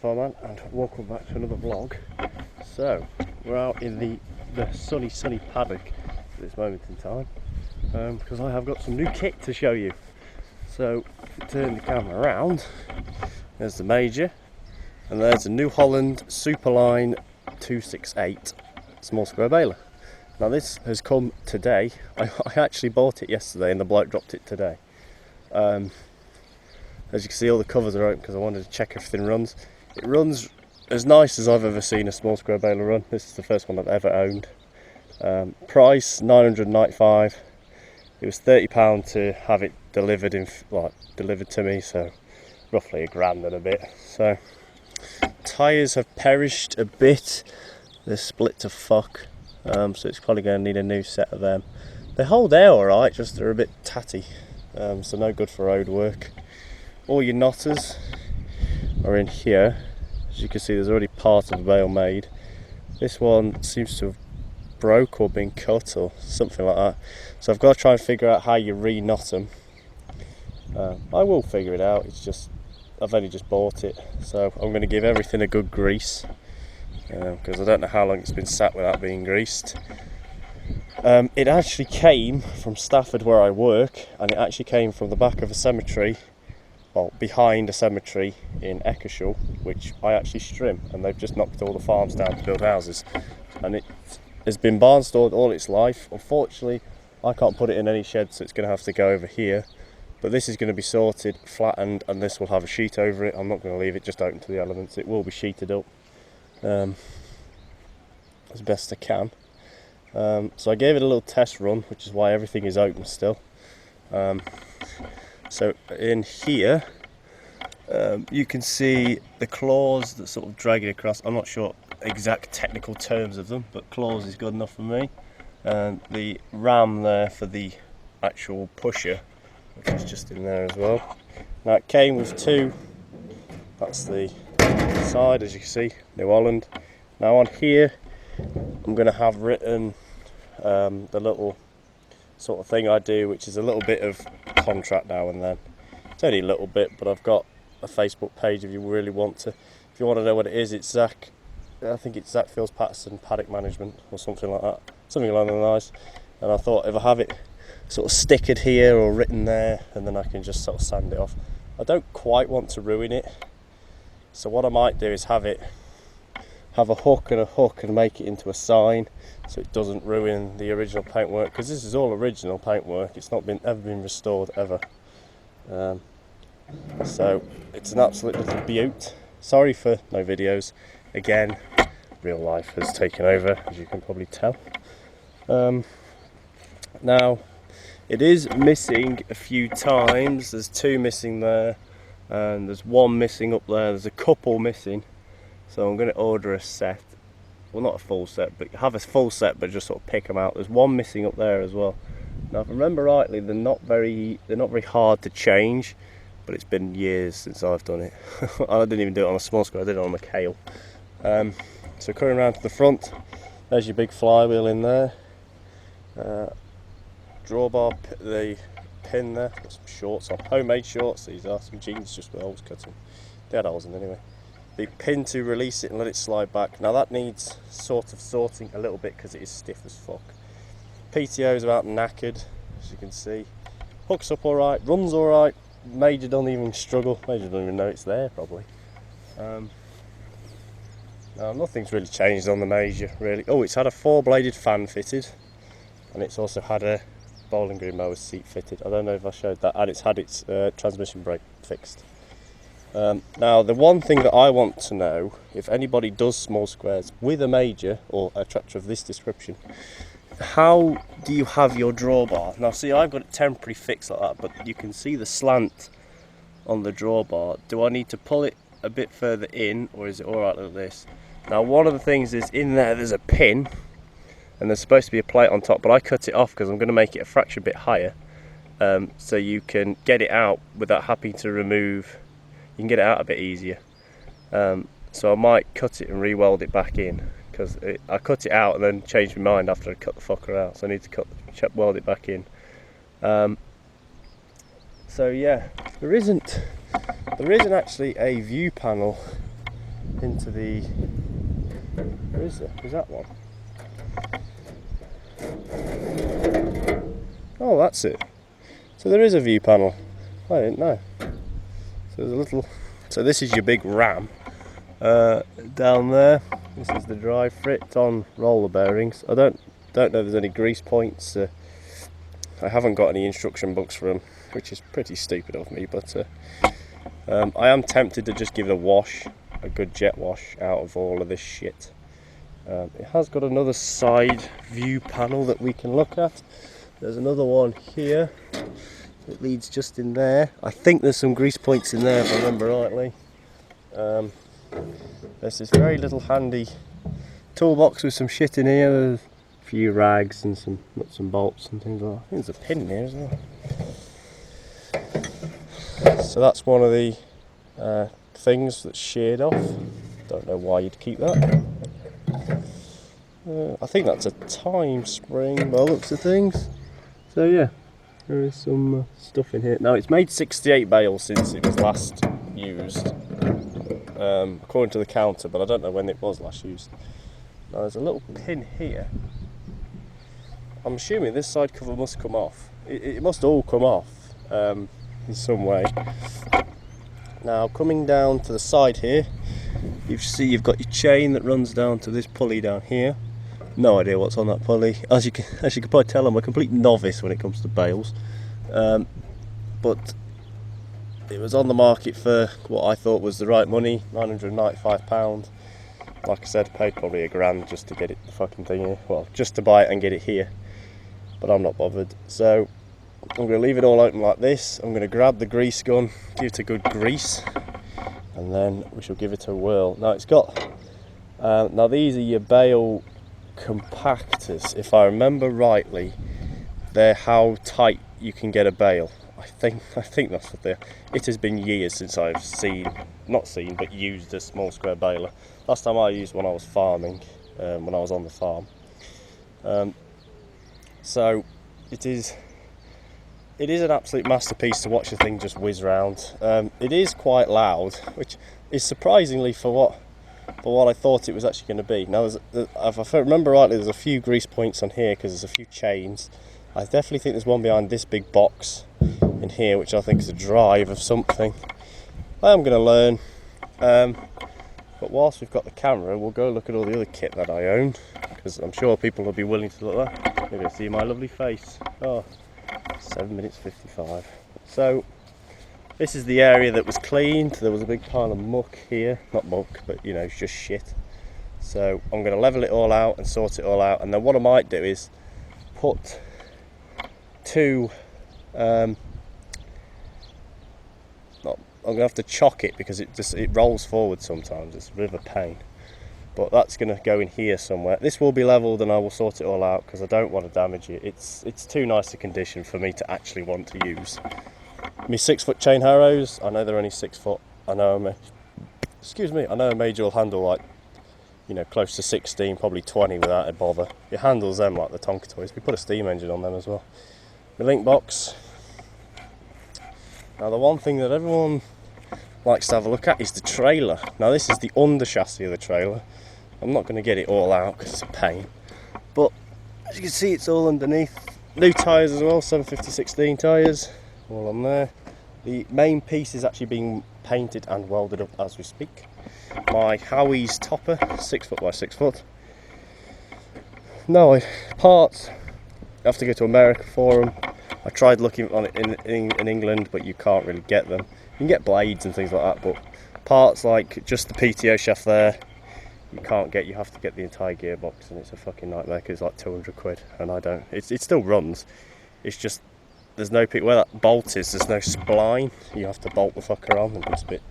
Farman, and welcome back to another vlog. So we're out in the sunny paddock at this moment in time because I have got some new kit to show you. So if you turn the camera around, there's the Major, and there's a New Holland Superline 268 small square baler. Now this has come today. I actually bought it yesterday and the bloke dropped it today. As you can see, all the covers are open because I wanted to check everything runs. It runs as nice as I've ever seen a small square baler run. This is the first one I've ever owned. Price £995. It was £30 to have it delivered delivered to me, so roughly £1,000 and a bit. So tyres have perished a bit. They're split to fuck. So it's probably going to need a new set of them. They hold air alright, just they're a bit tatty. So no good for road work. All your knotters are in here. As you can see, there's already part of a bale made. This one seems to have broke or been cut or something like that. So I've got to try and figure out how you re-knot them. I will figure it out. It's just I've only just bought it, so I'm going to give everything a good grease because I don't know how long it's been sat without being greased. It actually came from Stafford where I work, and it actually came from the back of a cemetery, well, behind a cemetery in Eckershall, which I actually strim, and they've just knocked all the farms down to build houses, and it has been barn stored all its life. Unfortunately, I can't put it in any shed, so it's going to have to go over here, but this is going to be sorted, flattened, and this will have a sheet over it. I'm not going to leave it just open to the elements. It will be sheeted up as best I can. So I gave it a little test run, which is why everything is open still. So in here you can see the claws that sort of drag it across. I'm not sure exact technical terms of them, but claws is good enough for me. And the ram there for the actual pusher, which is just in there as well. Now it came with two. That's the side, as you can see, New Holland. Now on here I'm going to have written the little sort of thing I do, which is a little bit of contract now and then. It's only a little bit, but I've got a Facebook page if you really want to. If you want to know what it is, it's Zach. I think it's Zach Fields Patterson Paddock Management or something like that. Something along the lines. And I thought if I have it sort of stickered here or written there, and then I can just sort of sand it off. I don't quite want to ruin it, so what I might do is have a hook and make it into a sign so it doesn't ruin the original paintwork, because this is all original paintwork. It's not ever been restored ever. So it's an absolute little beaut. Sorry for no videos. Again, real life has taken over, as you can probably tell. Now it is missing a few times. There's two missing there, and there's one missing up there. There's a couple missing. So I'm going to order a set, well, not a full set, but have a full set, but just sort of pick them out. There's one missing up there as well. Now if I remember rightly, they're not very hard to change, but it's been years since I've done it. I didn't even do it on a small square, I did it on a Kale. So coming around to the front, there's your big flywheel in there. Drawbar, the pin there, got some shorts on, homemade shorts these are, some jeans just with holes cut in. They had holes in anyway. The pin to release it and let it slide back. Now that needs sort of sorting a little bit because it is stiff as fuck. PTO is about knackered, as you can see. Hooks up alright, runs alright. Major don't even struggle. Major don't even know it's there probably. Now nothing's really changed on the Major really. Oh, it's had a 4-bladed fan fitted, and it's also had a bowling green mower seat fitted. I don't know if I showed that, and it's had its transmission brake fixed. Now the one thing that I want to know, if anybody does small squares with a Major or a tractor of this description, how do you have your drawbar? Now see, I've got it temporary fixed like that, but you can see the slant on the drawbar. Do I need to pull it a bit further in, or is it alright like this? Now one of the things is in there's a pin, and there's supposed to be a plate on top, but I cut it off because I'm going to make it a fraction bit higher, so you can get it out without having to remove. You can get it out a bit easier. So I might cut it and re-weld it back in, because I cut it out and then changed my mind after I cut the fucker out, so I need to weld it back in. So yeah, there isn't actually a view panel into the... Where is it? Is that one? Oh, that's it. So there is a view panel. I didn't know. So there's a little... So this is your big ram down there. This is the drive for it. It's on roller bearings. I don't know if there's any grease points. I haven't got any instruction books for them, which is pretty stupid of me, but I am tempted to just give it a wash, a good jet wash out of all of this shit. It has got another side view panel that we can look at. There's another one here. It leads just in there. I think there's some grease points in there if I remember rightly. There's this very little handy toolbox with some shit in here. There's a few rags and some nuts and bolts and things like that. I think there's a pin in here as well. So that's one of the things that's sheared off. Don't know why you'd keep that. I think that's a time spring by the looks of things. So yeah, there is some stuff in here. Now it's made 68 bales since it was last used, according to the counter, but I don't know when it was last used. Now there's a little pin here. I'm assuming this side cover must come off. It must all come off in some way. Now coming down to the side here, you see you've got your chain that runs down to this pulley down here. No idea what's on that pulley. As you can probably tell, I'm a complete novice when it comes to bales. But it was on the market for what I thought was the right money, £995. Like I said, paid probably £1,000 just to get it, the fucking thing here. Well, just to buy it and get it here. But I'm not bothered. So I'm going to leave it all open like this. I'm going to grab the grease gun, give it a good grease, and then we shall give it a whirl. Now it's got, now these are your bale compactors. If I remember rightly, they're how tight you can get a bale. I think that's what they're. It has been years since I've but used a small square baler. Last time I used one I was farming, when I was on the farm. So it is an absolute masterpiece to watch the thing just whiz round. It is quite loud, which is surprisingly for what I thought it was actually going to be. Now, if I remember rightly, there's a few grease points on here because there's a few chains. I definitely think there's one behind this big box in here, which I think is a drive of something. I am going to learn. But whilst we've got the camera, we'll go look at all the other kit that I own, because I'm sure people will be willing to look at that. Maybe see my lovely face. Oh, 7 minutes 55. So this is the area that was cleaned. There was a big pile of muck here. Not muck, but you know, it's just shit. So I'm going to level it all out and sort it all out. And then what I might do is put two... I'm going to have to chock it because it rolls forward sometimes. It's a bit of a pain. But that's going to go in here somewhere. This will be levelled and I will sort it all out because I don't want to damage it. It's too nice a condition for me to actually want to use. My 6-foot chain harrows, I know they're only 6 foot. I know a major will handle like, you know, close to 16, probably 20 without a bother. It handles them like the Tonka toys. We put a steam engine on them as well. The link box. Now the one thing that everyone likes to have a look at is the trailer. Now this is the under chassis of the trailer. I'm not going to get it all out because it's a pain. But as you can see, it's all underneath. New tyres as well, 750/16 tyres, all on there. The main piece is actually being painted and welded up as we speak. My Howie's topper, 6 foot by 6 foot. No, parts, I have to go to America for them. I tried looking on it in England, but you can't really get them. You can get blades and things like that, but parts like just the PTO shaft there, you can't get. You have to get the entire gearbox, and it's a fucking nightmare because it's like 200 quid, and I don't. It still runs. It's just there's no where that bolt is. There's no spline. You have to bolt the fucker on, and it's a bit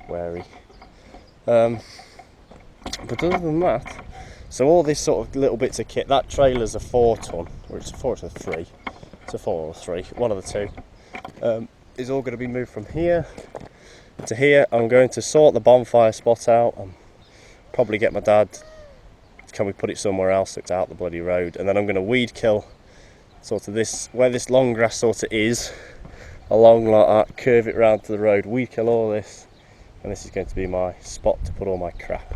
wary. But other than that, so all this sort of little bits of kit. That trailer's a 4-ton, or it's a 4 to 3. It's a 4 or 3, one of the two. Is all going to be moved from here to here. I'm going to sort the bonfire spot out and probably get my dad, can we put it somewhere else so it's out the bloody road, and then I'm going to weed kill sort of this, where this long grass sort of is, along like that, curve it round to the road, weed kill all this, and this is going to be my spot to put all my crap.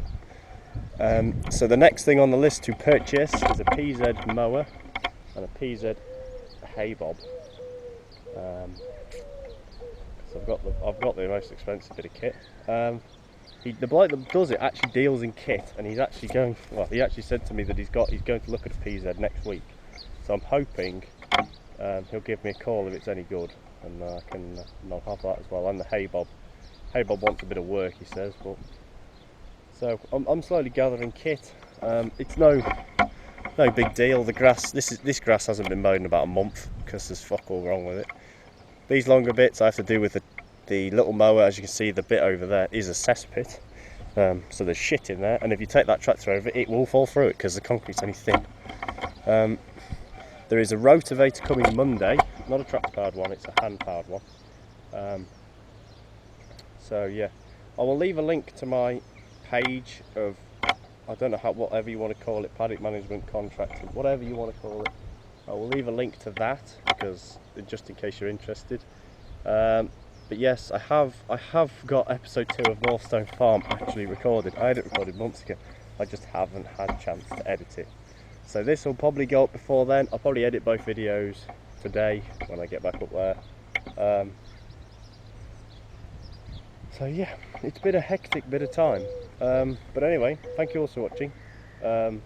So the next thing on the list to purchase is a PZ mower and a PZ hay bob. So I've got the most expensive bit of kit. The bloke that does it actually deals in kit, and he's actually going. Well, he actually said to me that he's going to look at a PZ next week. So I'm hoping he'll give me a call if it's any good, and I'll have that as well. And the hay bob. Hay bob wants a bit of work, he says, but so I'm slowly gathering kit. It's no big deal. The grass. This grass hasn't been mowed in about a month because there's fuck all wrong with it. These longer bits I have to do with the little mower. As you can see, the bit over there is a cesspit, so there's shit in there, and if you take that tractor over it will fall through it because the concrete's only thin. There is a rotavator coming Monday, not a tractor powered one, it's a hand powered one. So yeah, I will leave a link to my page of, I don't know whatever you want to call it, paddock management, contracting, whatever you want to call it. I will leave a link to that because just in case you're interested. But yes, I have got episode 2 of Northstone Farm actually recorded. I had it recorded months ago. I just haven't had a chance to edit it. So this will probably go up before then. I'll probably edit both videos today when I get back up there. So yeah, it's been a hectic bit of time. But anyway, thank you all for watching. Well,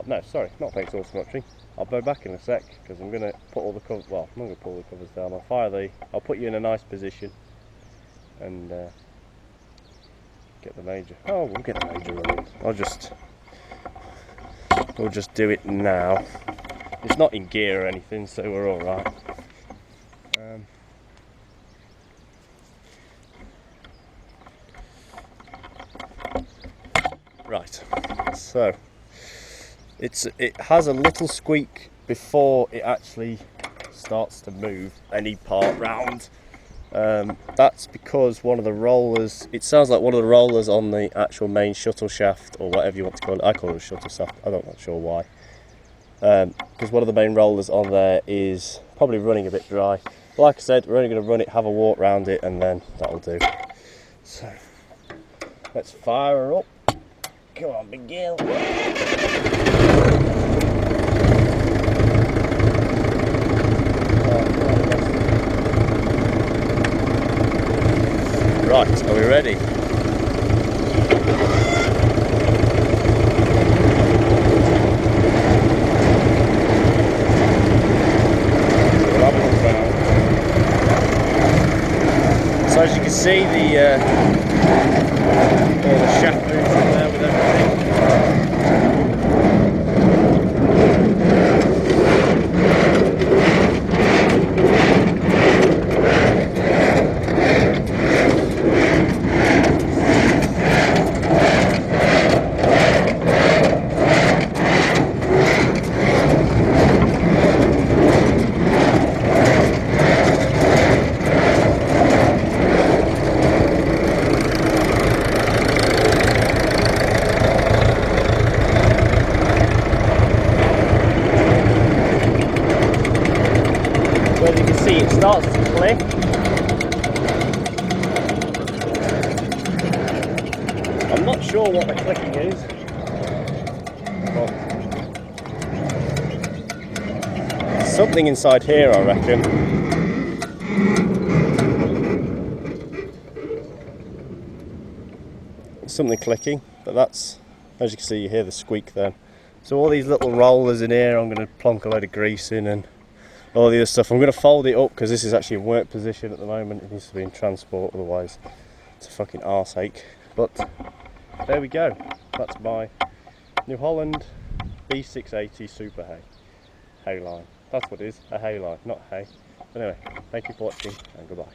no, sorry, not thanks all for watching. I'll be back in a sec because I'm going to put all the covers, well, I'm not going to pull all the covers down. I'll put you in a nice position and get the major. Oh, we'll get the major running. We'll just do it now. It's not in gear or anything, so we're all right. Right, so it has a little squeak before it actually starts to move any part round. That's because one of the rollers, it sounds like one of the rollers on the actual main shuttle shaft, or whatever you want to call it. I call it a shuttle shaft, I'm not sure why. Because one of the main rollers on there is probably running a bit dry. But like I said, we're only going to run it, have a walk around it, and then that'll do. So let's fire her up. Come on, big girl. Right, are we ready? So as you can see, all the shaft moves in there with everything. Well, you can see it starts to click. I'm not sure what the clicking is. But something inside here, I reckon. Something clicking, but that's, as you can see, you hear the squeak then. So all these little rollers in here, I'm going to plonk a load of grease in and all the other stuff. I'm going to fold it up because this is actually in work position at the moment. It needs to be in transport, otherwise it's a fucking arse ache. But there we go. That's my New Holland B680 Super Hay. Hayline. That's what it is, a Hayline, not hay. But anyway, thank you for watching and goodbye.